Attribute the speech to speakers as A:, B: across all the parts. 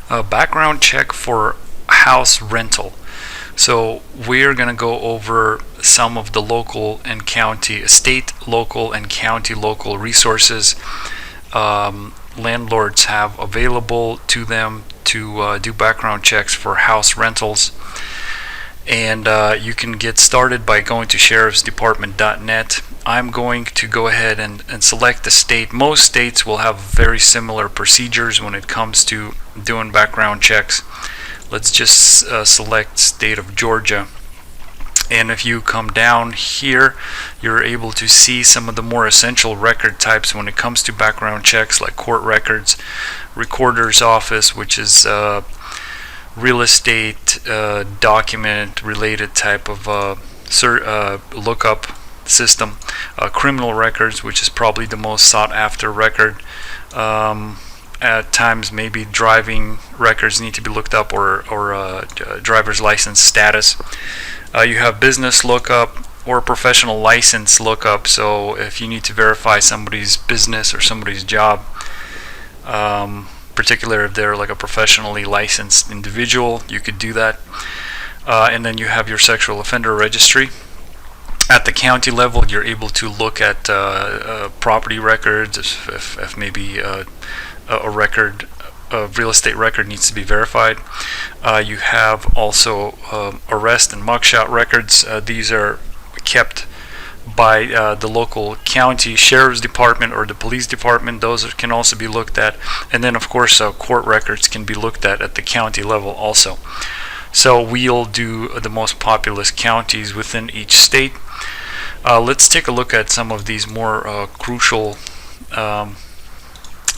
A: A background check for house rental. So we're going to go over some of the local and county, state, local, and county local resources landlords have available to them to do background checks for house rentals. And you can get started by going to sheriffsdepartment.net. I'm going to go ahead and select the state. Most states will have very similar procedures when it comes to doing background checks. Let's just select state of Georgia. And if you come down here, you're able to see some of the more essential record types when it comes to background checks, like court records, recorder's office, which is real estate document related type of lookup system, criminal records, which is probably the most sought after record. At times maybe driving records need to be looked up, or driver's license status. You have business lookup or professional license lookup, so if you need to verify somebody's business or somebody's job, particularly if they're like a professionally licensed individual, you could do that. And then you have your sexual offender registry. At the county level, you're able to look at property records, if maybe a record, a real estate record needs to be verified. You have also arrest and mugshot records. These are kept by the local county sheriff's department or the police department. Those can also be looked at. And then of course court records can be looked at the county level also. So we'll do the most populous counties within each state. Let's take a look at some of these more crucial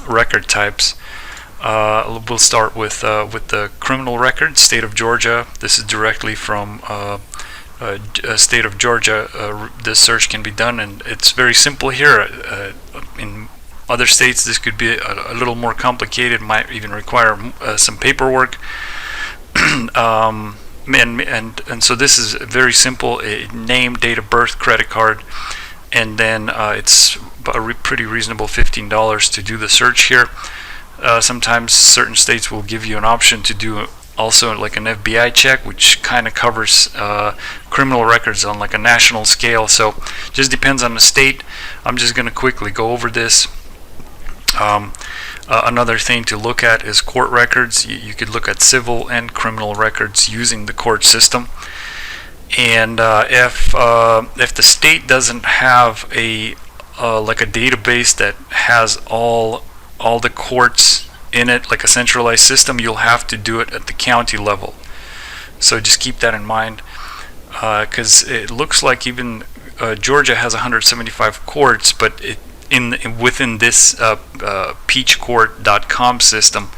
A: record types. We'll start with the criminal record, state of Georgia. This is directly from state of Georgia. This search can be done, and it's very simple here. In other states, this could be a little more complicated, might even require some paperwork. And so this is very simple: a name, date of birth, credit card, and then it's a pretty reasonable $15 to do the search here. Sometimes certain states will give you an option to do also like an FBI check, which kind of covers criminal records on like a national scale. So just depends on the state. I'm just going to quickly go over this. Another thing to look at is court records. You could look at civil and criminal records using the court system. And if the state doesn't have a like a database that has all the courts in it, like a centralized system, you'll have to do it at the county level. So just keep that in mind, because it looks like even Georgia has 175 courts, but within this peachcourt.com system,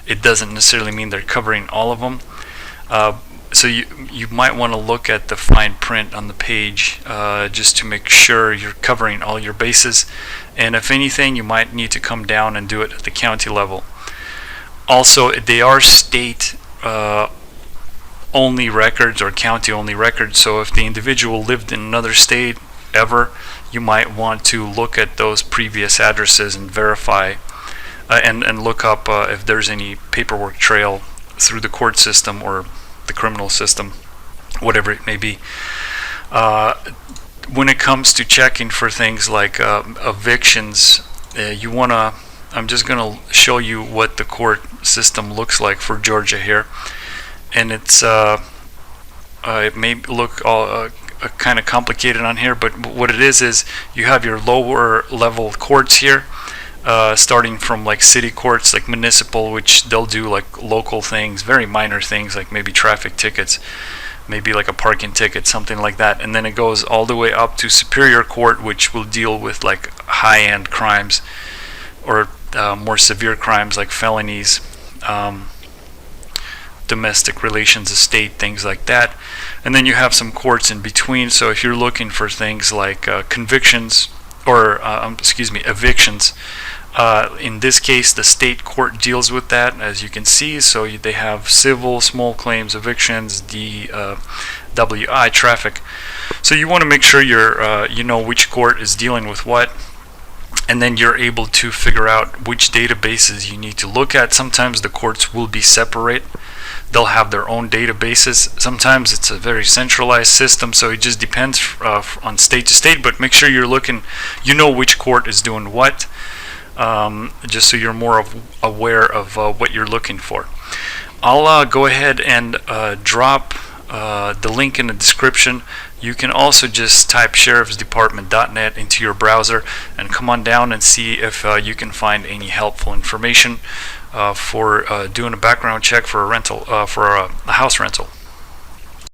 A: it doesn't necessarily mean they're covering all of them. So you might want to look at the fine print on the page just to make sure you're covering all your bases. And if anything, you might need to come down and do it at the county level. Also, they are state only records or county only records. So if the individual lived in another state ever, you might want to look at those previous addresses and verify and look up if there's any paperwork trail through the court system or the criminal system, whatever it may be. When it comes to checking for things like evictions, I'm just going to show you what the court system looks like for Georgia here. And it's it may look all kind of complicated on here, but what it is you have your lower level courts here, starting from like city courts, like municipal, which they'll do like local things, very minor things like maybe traffic tickets, maybe like a parking ticket, something like that. And then it goes all the way up to Superior Court, which will deal with like high-end crimes or more severe crimes like felonies, domestic relations, estate, things like that. And then you have some courts in between. So if you're looking for things like convictions or evictions, in this case the state court deals with that, as you can see. So they have civil, small claims, evictions, DWI, traffic. So you want to make sure you know which court is dealing with what. and then you're able to figure out which databases you need to look at. Sometimes the courts will be separate. They'll have their own databases. Sometimes it's a very centralized system, so it just depends on state to state, but make sure you're looking, you know which court is doing what, just so you're more aware of what you're looking for. I'll go ahead and drop the link in the description. You can also just type sheriffsdepartment.net into your browser and come on down and see if you can find any helpful information for doing a background check for a rental, for a house rental.